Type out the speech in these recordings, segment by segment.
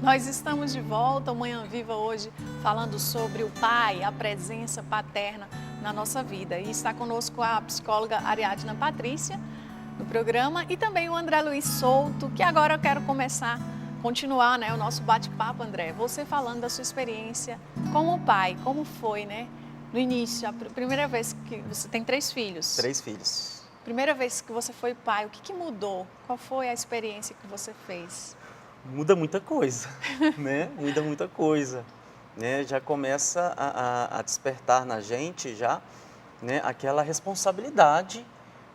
Nós estamos de volta, o Manhã Viva hoje, falando sobre o pai, a presença paterna na nossa vida. E está conosco a psicóloga Ariadna Patrícia, do programa, e também o André Luiz Souto, que agora eu quero continuar, né, o nosso bate-papo, André. Você falando da sua experiência como pai, como foi, né, no início, a primeira vez que você tem 3 filhos. 3 filhos. Primeira vez que você foi pai, o que mudou? Qual foi a experiência que você fez? Muda muita coisa, né? Muda muita coisa, né? Já começa a despertar na gente já, né? Aquela responsabilidade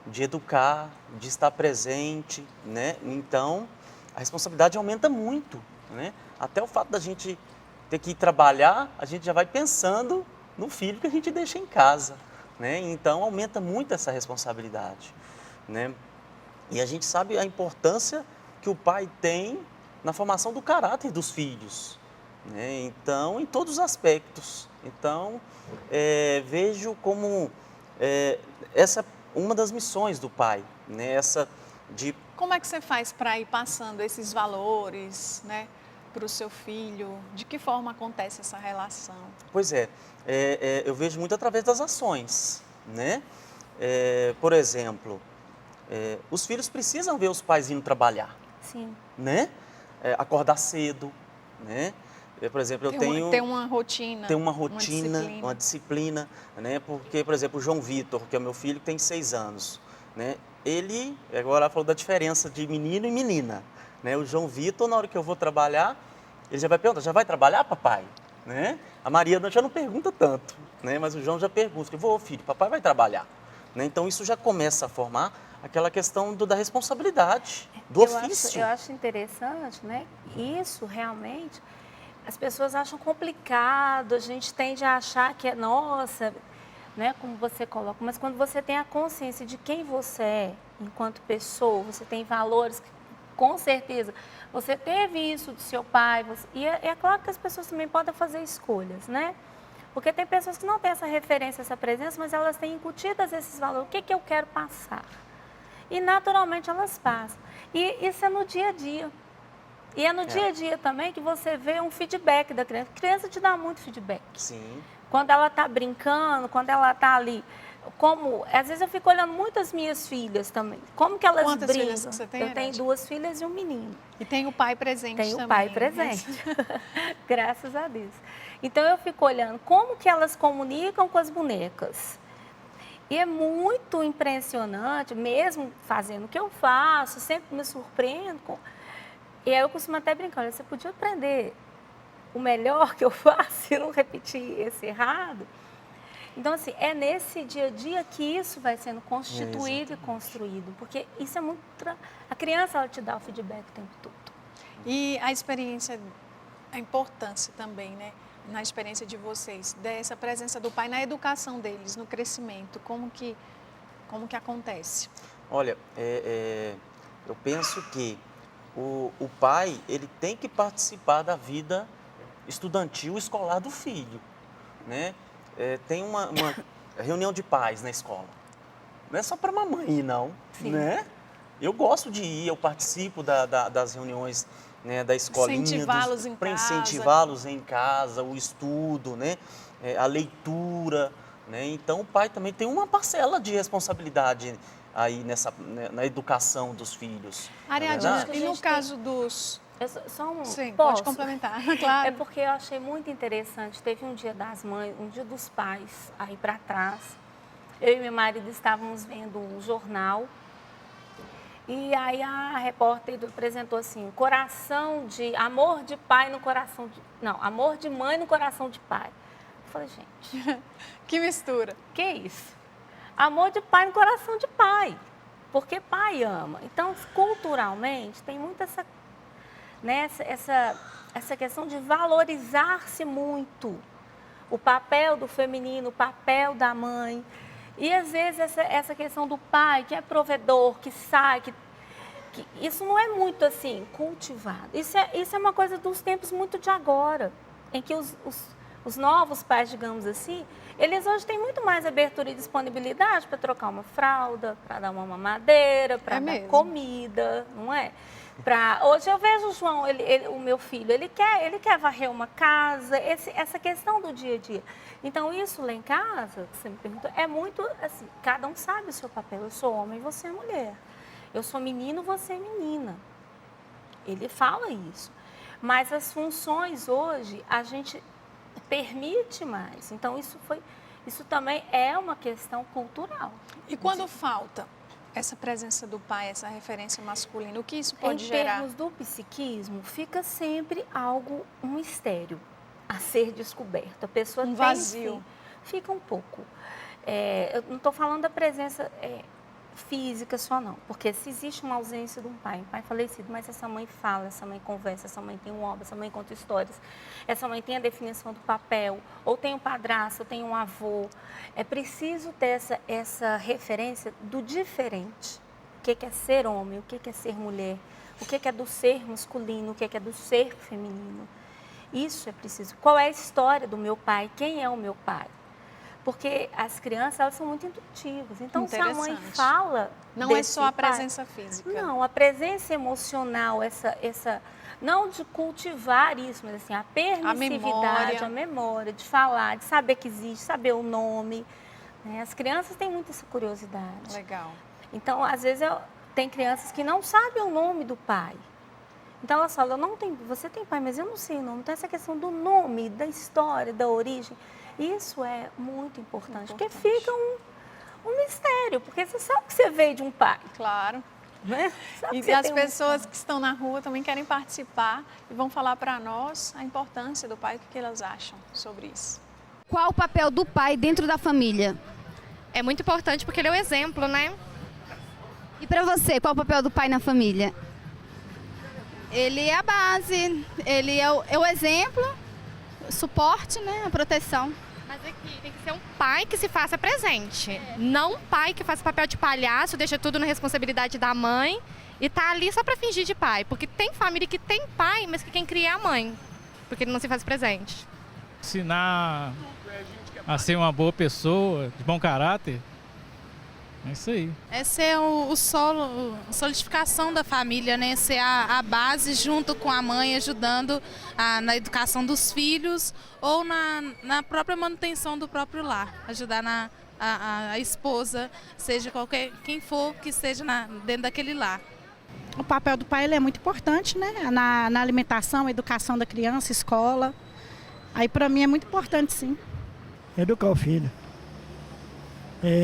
de educar, de estar presente, né? Então, a responsabilidade aumenta muito, né? Até o fato da gente ter que ir trabalhar, a gente já vai pensando no filho que a gente deixa em casa, né? Então, aumenta muito essa responsabilidade, né? E a gente sabe a importância que o pai tem na formação do caráter dos filhos, né? Então, em todos os aspectos. Então, vejo como essa uma das missões do pai, né? Essa de... Como é que você faz para ir passando esses valores, né, para o seu filho? De que forma acontece essa relação? Pois eu vejo muito através das ações, né? Por exemplo, os filhos precisam ver os pais indo trabalhar. Sim. Né? Acordar cedo, né? Por exemplo, eu tenho... Ter uma rotina. Ter uma rotina, uma disciplina, né? Porque, por exemplo, o João Vitor, que é o meu filho, tem 6 anos, né? Ele, agora ela falou da diferença de menino e menina, né? O João Vitor, na hora que eu vou trabalhar, ele já vai perguntar, já vai trabalhar, papai? Né? A Maria já não pergunta tanto, né? Mas o João já pergunta, vou, filho, papai vai trabalhar, né? Então, isso já começa a formar aquela questão da responsabilidade, do ofício. Eu acho interessante, né? Isso realmente, as pessoas acham complicado, a gente tende a achar que é nossa, né? Como você coloca, mas quando você tem a consciência de quem você é enquanto pessoa, você tem valores, com certeza, você teve isso do seu pai, e é claro que as pessoas também podem fazer escolhas, né? Porque tem pessoas que não têm essa referência, essa presença, mas elas têm incutidas esses valores, o que eu quero passar? E naturalmente elas passam. E isso é no dia a dia. E é no dia a dia também que você vê um feedback da criança. A criança te dá muito feedback. Sim. Quando ela está brincando, quando ela está ali. Às vezes eu fico olhando muito as minhas filhas também. Como que elas Quantas brincam? Filhas você tem, eu tenho 2 filhas e um menino. E tem o pai presente também. Tem o pai presente. Graças a Deus. Então eu fico olhando como que elas comunicam com as bonecas. E é muito impressionante, mesmo fazendo o que eu faço, sempre me surpreendo. E aí eu costumo até brincar, olha, você podia aprender o melhor que eu faço e não repetir esse errado. Então, assim, é nesse dia a dia que isso vai sendo constituído e construído. Porque isso é muito... A criança, ela te dá o feedback o tempo todo. E a experiência, a importância também, né? Na experiência de vocês, dessa presença do pai na educação deles, no crescimento, como que acontece? Olha, eu penso que o pai, ele tem que participar da vida estudantil, escolar do filho, né? Tem uma reunião de pais na escola, não é só para mamãe ir, não, Sim. Né? Eu gosto de ir, eu participo das reuniões, né, da escolinha, para incentivá-los em casa, o estudo, né, a leitura, né? Então o pai também tem uma parcela de responsabilidade aí na educação dos filhos. Ariadna, e no caso dos... Sim, pode complementar, claro. É porque eu achei muito interessante, teve um dia das mães, um dia dos pais, aí para trás, eu e meu marido estávamos vendo um jornal. E aí a repórter apresentou assim, amor de pai no coração de... Não, amor de mãe no coração de pai. Eu falei, gente... Que mistura. Que isso? Amor de pai no coração de pai. Porque pai ama. Então, culturalmente, tem muito essa questão de valorizar-se muito. O papel do feminino, o papel da mãe... E, às vezes, essa questão do pai, que é provedor, que sai, isso não é muito, assim, cultivado. Isso é uma coisa dos tempos muito de agora, em que os novos pais, digamos assim, eles hoje têm muito mais abertura e disponibilidade para trocar uma fralda, para dar uma mamadeira, para dar comida, não é? Hoje eu vejo o João, o meu filho, ele quer varrer uma casa, essa questão do dia a dia. Então, isso lá em casa, que você me perguntou, é muito assim, cada um sabe o seu papel. Eu sou homem, você é mulher. Eu sou menino, você é menina. Ele fala isso. Mas as funções hoje, a gente permite mais. Então, isso também é uma questão cultural. E quando falta essa presença do pai, essa referência masculina, o que isso pode Em gerar? termos do psiquismo, fica sempre um mistério a ser descoberto. A pessoa Um tem, vazio. sim, fica um pouco. Eu não estou falando da presença física só não, porque se existe uma ausência de um pai falecido, mas essa mãe fala, essa mãe conversa, essa mãe tem um obra, essa mãe conta histórias, essa mãe tem a definição do papel, ou tem um padrasto, ou tem um avô, é preciso ter essa referência do diferente. O que é ser homem, o que é ser mulher, o que é do ser masculino, o que é do ser feminino. Isso é preciso. Qual é a história do meu pai? Quem é o meu pai? Porque as crianças, elas são muito intuitivas. Então, se a mãe fala... Não é só a presença física. Não, a presença emocional, não de cultivar isso, mas assim, a permissividade, a memória, de falar, de saber que existe, saber o nome. Né? As crianças têm muita essa curiosidade. Legal. Então, às vezes, tem crianças que não sabem o nome do pai. Então, elas falam, você tem pai, mas eu não sei o nome. Então, essa questão do nome, da história, da origem... Isso é muito importante, porque fica um mistério, porque você sabe que você veio de um pai. Claro. Né? E as pessoas que estão na rua também querem participar e vão falar para nós a importância do pai, o que elas acham sobre isso. Qual o papel do pai dentro da família? É muito importante porque ele é o exemplo, né? E para você, qual o papel do pai na família? Ele é a base, ele é o exemplo, o suporte, né, a proteção. Mas aqui tem que ser um pai que se faça presente, não um pai que faça papel de palhaço, deixa tudo na responsabilidade da mãe e tá ali só para fingir de pai. Porque tem família que tem pai, mas que quem cria é a mãe, porque ele não se faz presente. Ensinar a ser uma boa pessoa, de bom caráter, é isso aí. É ser o solo, a solidificação da família, né? Ser a base junto com a mãe, ajudando na educação dos filhos ou na própria manutenção do próprio lar. Ajudar a esposa, seja quem for que esteja dentro daquele lar. O papel do pai ele é muito importante, né? Na alimentação, educação da criança, escola. Aí para mim é muito importante, sim. Educar o filho.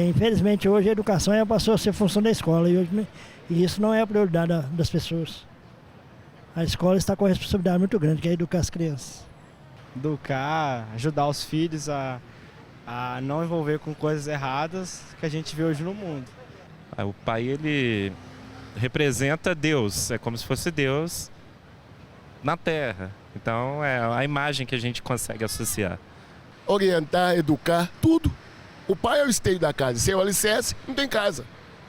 Infelizmente hoje a educação passou a ser função da escola e isso não é a prioridade das pessoas. A escola está com uma responsabilidade muito grande, que é educar as crianças. Educar, ajudar os filhos a não envolver com coisas erradas que a gente vê hoje no mundo. O pai, ele representa Deus, é como se fosse Deus na Terra. Então é a imagem que a gente consegue associar. Orientar, educar, tudo. O pai é o esteio da casa, sem o alicerce, não tem casa.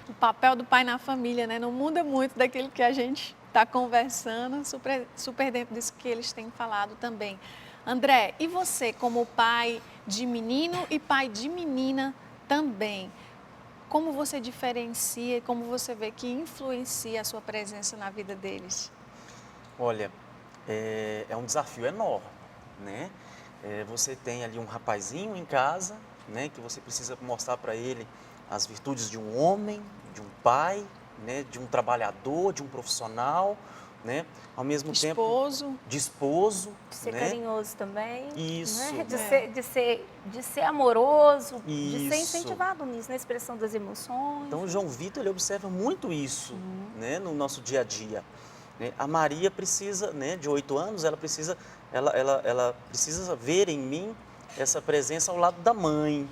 O papel do pai na família, né? Não muda muito daquilo que a gente está conversando, super dentro disso que eles têm falado também. André, e você como pai de menino e pai de menina também, como você diferencia e como você vê que influencia a sua presença na vida deles? Olha, é um desafio enorme, né? Você tem ali um rapazinho em casa, né, que você precisa mostrar para ele as virtudes de um homem, de um pai, né, de um trabalhador, de um profissional, né, ao mesmo tempo de esposo, de ser né? carinhoso também, isso, né? de ser amoroso, isso. De ser incentivado nisso, na expressão das emoções. Então o João Vitor ele observa muito isso, né, no nosso dia a dia. A Maria precisa, né, de 8 anos, ela precisa ver em mim essa presença ao lado da mãe.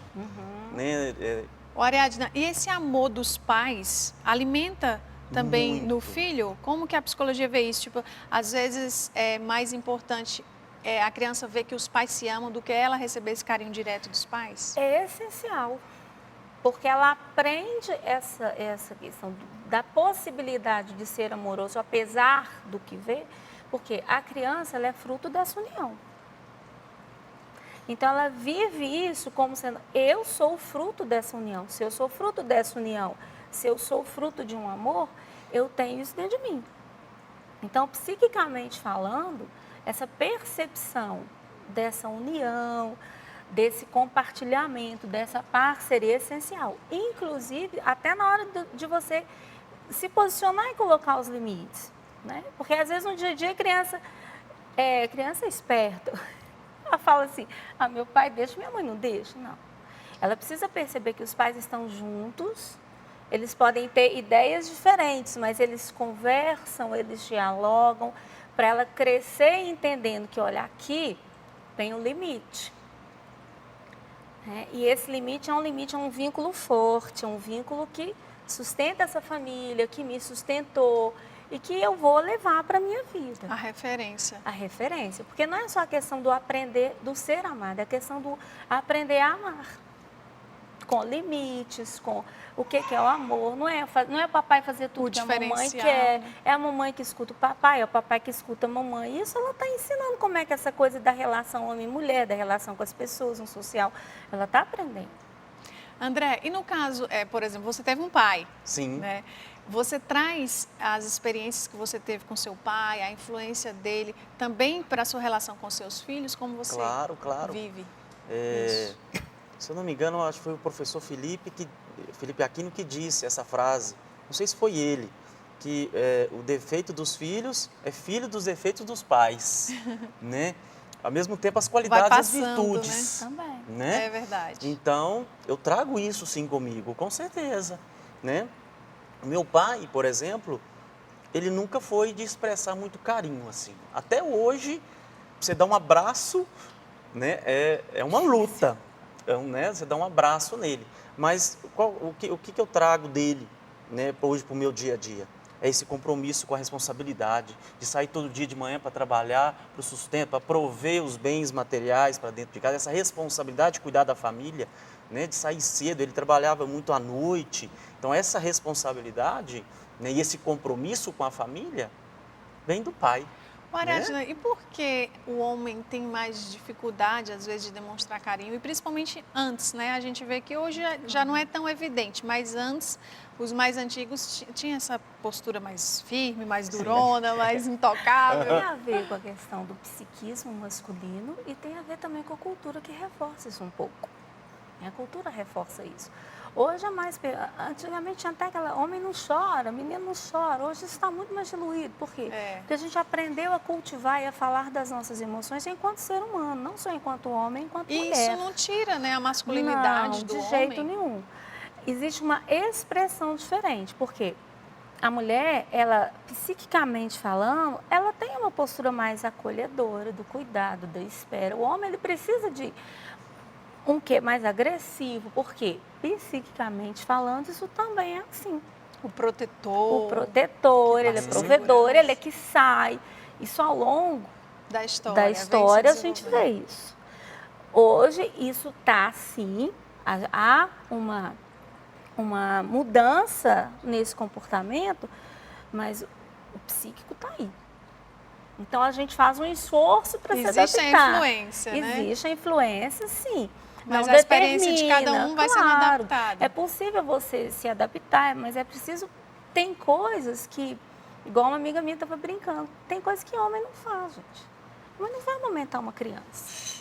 Né? Ariadna, e esse amor dos pais alimenta também muito no filho? Como que a psicologia vê isso? Tipo, às vezes é mais importante a criança ver que os pais se amam do que ela receber esse carinho direto dos pais? É essencial, porque ela aprende essa questão da possibilidade de ser amoroso, apesar do que vê, porque a criança ela é fruto dessa união. Então, ela vive isso como sendo, eu sou fruto dessa união. Se eu sou fruto dessa união, se eu sou fruto de um amor, eu tenho isso dentro de mim. Então, psiquicamente falando, essa percepção dessa união, desse compartilhamento, dessa parceria é essencial. Inclusive, até na hora de você se posicionar e colocar os limites, né? Porque às vezes no dia a dia criança é esperta. Ela fala assim, meu pai deixa, minha mãe não deixa. Não. Ela precisa perceber que os pais estão juntos, eles podem ter ideias diferentes, mas eles conversam, eles dialogam, para ela crescer entendendo que, olha, aqui tem um limite. E esse limite é um vínculo forte, é um vínculo que sustenta essa família, que me sustentou e que eu vou levar para a minha vida. A referência. A referência, porque não é só a questão do aprender, do ser amado, é a questão do aprender a amar. Com limites, com o que é o amor. Não é o papai fazer tudo que a mamãe quer. É a mamãe que escuta o papai, é o papai que escuta a mamãe. Isso ela está ensinando como é que essa coisa da relação homem e mulher, da relação com as pessoas, no social, ela está aprendendo. André, e no caso, por exemplo, você teve um pai. Sim. Né? Você traz as experiências que você teve com seu pai, a influência dele, também para a sua relação com seus filhos? Como você vive isso? Se eu não me engano, acho que foi o professor Felipe Aquino que disse essa frase. Não sei se foi ele, que o defeito dos filhos é filho dos defeitos dos pais, né? Ao mesmo tempo, as qualidades e as virtudes. Né? Também. Né? É verdade. Então, eu trago isso sim comigo, com certeza, né? Meu pai, por exemplo, ele nunca foi de expressar muito carinho, assim. Até hoje, você dá um abraço, né? É uma luta. Então, né, você dá um abraço nele. Mas o que eu trago dele, né, hoje para o meu dia a dia? É esse compromisso com a responsabilidade de sair todo dia de manhã para trabalhar, para o sustento, para prover os bens materiais para dentro de casa, essa responsabilidade de cuidar da família, né, de sair cedo. Ele trabalhava muito à noite. Então, essa responsabilidade, né, e esse compromisso com a família vem do pai. Ariadna, e por que o homem tem mais dificuldade, às vezes, de demonstrar carinho? E principalmente antes, né? A gente vê que hoje já não é tão evidente, mas antes, os mais antigos tinham essa postura mais firme, mais durona, mais intocável. Tem a ver com a questão do psiquismo masculino e tem a ver também com a cultura que reforça isso um pouco. A cultura reforça isso. Hoje é mais... Antigamente tinha até aquela... Homem não chora, menino não chora. Hoje isso está muito mais diluído. Por quê? Porque a gente aprendeu a cultivar e a falar das nossas emoções enquanto ser humano, não só enquanto homem, enquanto mulher. E isso não tira, né, a masculinidade do homem? Não, de jeito nenhum. Existe uma expressão diferente. Por quê? A mulher, ela, psiquicamente falando, ela tem uma postura mais acolhedora, do cuidado, da espera. O homem, ele precisa de... um quê mais agressivo, porque psiquicamente falando, isso também é assim. O protetor. O protetor, ele é provedor, ele é que sai. Isso ao longo da história a gente vê isso. Hoje, isso está assim, há uma mudança nesse comportamento, mas o psíquico está aí. Então, a gente faz um esforço para se adaptar. Existe a influência, né? Existe a influência, sim. Mas não a experiência de cada um vai sendo claro, adaptada. É possível você se adaptar, mas é preciso... Tem coisas que, igual uma amiga minha estava brincando, tem coisas que homem não faz, gente. Homem não vai amamentar uma criança.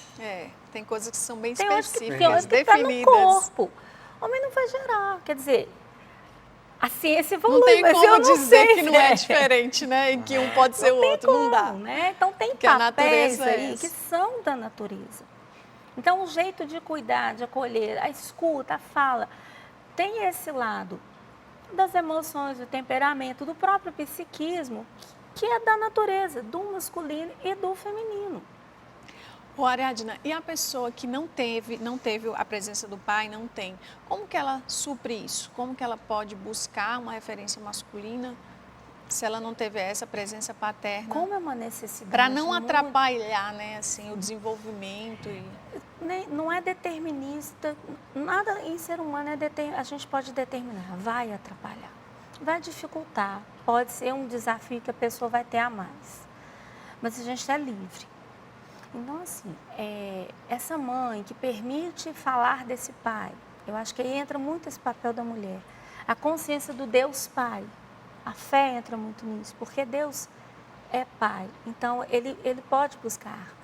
Tem coisas que são bem tem específicas, definidas. Tá no corpo. Homem não vai gerar, quer dizer... A ciência evolui, não tem mas como eu não dizer sei que não é diferente, né? Em que um pode ser o outro, não dá. Né? Então tem porque papéis aí que são da natureza. Então o jeito de cuidar, de acolher, a escuta, a fala, tem esse lado das emoções, do temperamento, do próprio psiquismo, que é da natureza, do masculino e do feminino. Ariadna, e a pessoa que não teve a presença do pai, não tem, como que ela supre isso? Como que ela pode buscar uma referência masculina se ela não teve essa presença paterna? Como é uma necessidade? Para não atrapalhar, né, assim, o desenvolvimento. Não é determinista, nada em ser humano a gente pode determinar, vai atrapalhar, vai dificultar, pode ser um desafio que a pessoa vai ter a mais, mas a gente é livre. Então, assim, essa mãe que permite falar desse pai, eu acho que aí entra muito esse papel da mulher. A consciência do Deus Pai, a fé entra muito nisso, porque Deus é pai, então ele pode buscar.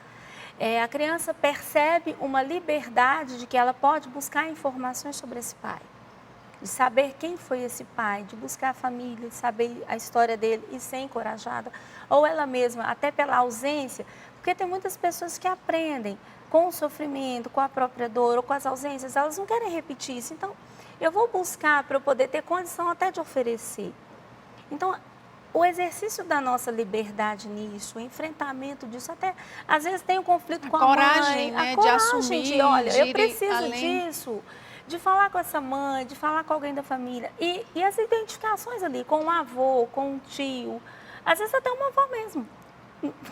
A criança percebe uma liberdade de que ela pode buscar informações sobre esse pai, de saber quem foi esse pai, de buscar a família, de saber a história dele e ser encorajada, ou ela mesma, até pela ausência, porque tem muitas pessoas que aprendem com o sofrimento, com a própria dor ou com as ausências, elas não querem repetir isso, então eu vou buscar para eu poder ter condição até de oferecer. Então, o exercício da nossa liberdade nisso, o enfrentamento disso, até às vezes tem um conflito com a coragem, mãe, né, a coragem de assumir, olha, de eu ir preciso além. disso, de falar com essa mãe, de falar com alguém da família. E as identificações ali, com um avô, com um tio, às vezes até uma avó mesmo,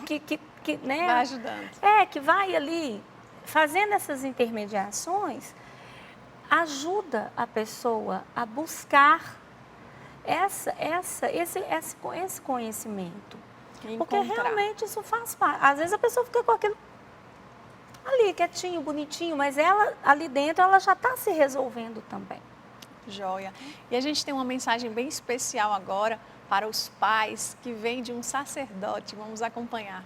que né, vai ajudando. que vai ali fazendo essas intermediações, ajuda a pessoa a buscar esse conhecimento. Porque realmente isso faz parte. Às vezes a pessoa fica com aquilo ali, quietinho, bonitinho, mas ela ali dentro ela já está se resolvendo também. Joia. E a gente tem uma mensagem bem especial agora para os pais que vem de um sacerdote. Vamos acompanhar.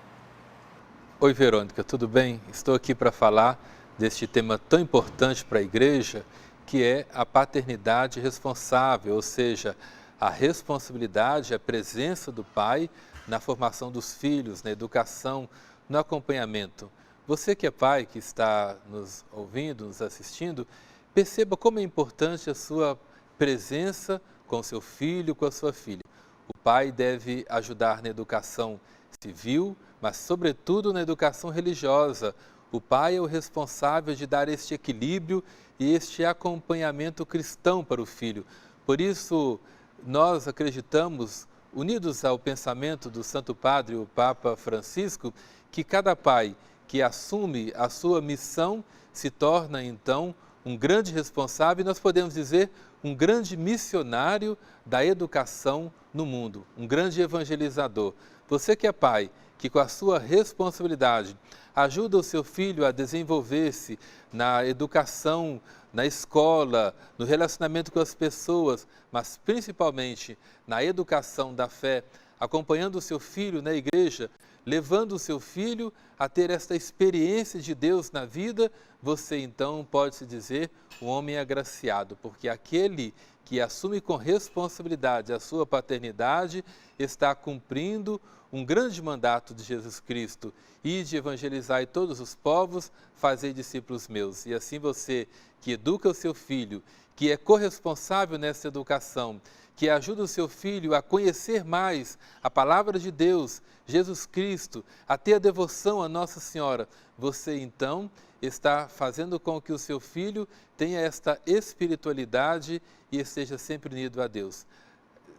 Oi, Verônica, tudo bem? Estou aqui para falar deste tema tão importante para a igreja, que é a paternidade responsável, ou seja, a responsabilidade, a presença do pai na formação dos filhos, na educação, no acompanhamento. Você que é pai, que está nos ouvindo, nos assistindo, perceba como é importante a sua presença com seu filho, com a sua filha. O pai deve ajudar na educação civil, mas sobretudo na educação religiosa. O pai é o responsável de dar este equilíbrio e este acompanhamento cristão para o filho. Por isso, nós acreditamos, unidos ao pensamento do Santo Padre, o Papa Francisco, que cada pai que assume a sua missão se torna, então, um grande responsável, e nós podemos dizer, um grande missionário da educação no mundo, um grande evangelizador. Você que é pai, que com a sua responsabilidade ajuda o seu filho a desenvolver-se na educação, na escola, no relacionamento com as pessoas, mas principalmente na educação da fé, acompanhando o seu filho na igreja, levando o seu filho a ter esta experiência de Deus na vida, você então pode se dizer um homem agraciado, porque aquele que assume com responsabilidade a sua paternidade está cumprindo um grande mandato de Jesus Cristo, e de evangelizar todos os povos, fazer discípulos meus. E assim você que educa o seu filho, que é corresponsável nessa educação, que ajuda o seu filho a conhecer mais a palavra de Deus, Jesus Cristo, a ter a devoção a Nossa Senhora, você então está fazendo com que o seu filho tenha esta espiritualidade e esteja sempre unido a Deus.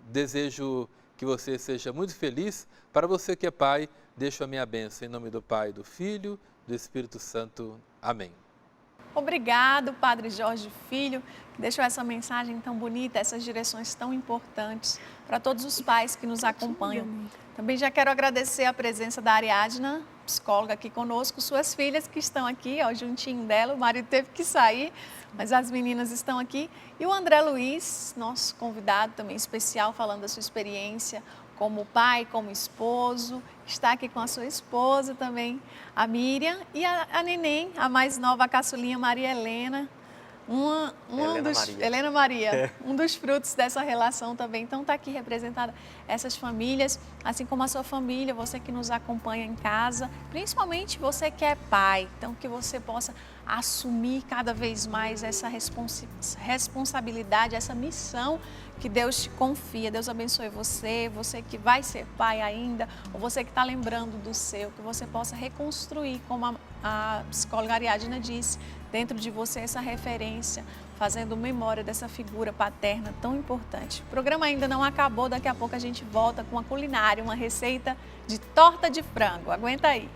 Desejo que você seja muito feliz. Para você que é pai, deixo a minha bênção em nome do Pai, do Filho, do Espírito Santo. Amém. Obrigado, Padre Jorge Filho, que deixou essa mensagem tão bonita, essas direções tão importantes para todos os pais que nos acompanham. Também já quero agradecer a presença da Ariadna, psicóloga aqui conosco, suas filhas que estão aqui, ó, juntinho dela, o marido teve que sair, mas as meninas estão aqui. E o André Luiz, nosso convidado também especial, falando da sua experiência como pai, como esposo, está aqui com a sua esposa também, a Miriam, e a neném, a mais nova, a caçulinha Maria Helena, Helena Maria, um dos frutos dessa relação também. Então está aqui representada essas famílias, assim como a sua família, você que nos acompanha em casa, principalmente você que é pai, então que você possa assumir cada vez mais essa responsabilidade, essa missão que Deus te confia. Deus abençoe você, você que vai ser pai ainda, ou você que está lembrando do seu, que você possa reconstruir, como a psicóloga Ariadna disse, dentro de você essa referência, fazendo memória dessa figura paterna tão importante. O programa ainda não acabou, daqui a pouco a gente volta com a culinária, uma receita de torta de frango. Aguenta aí!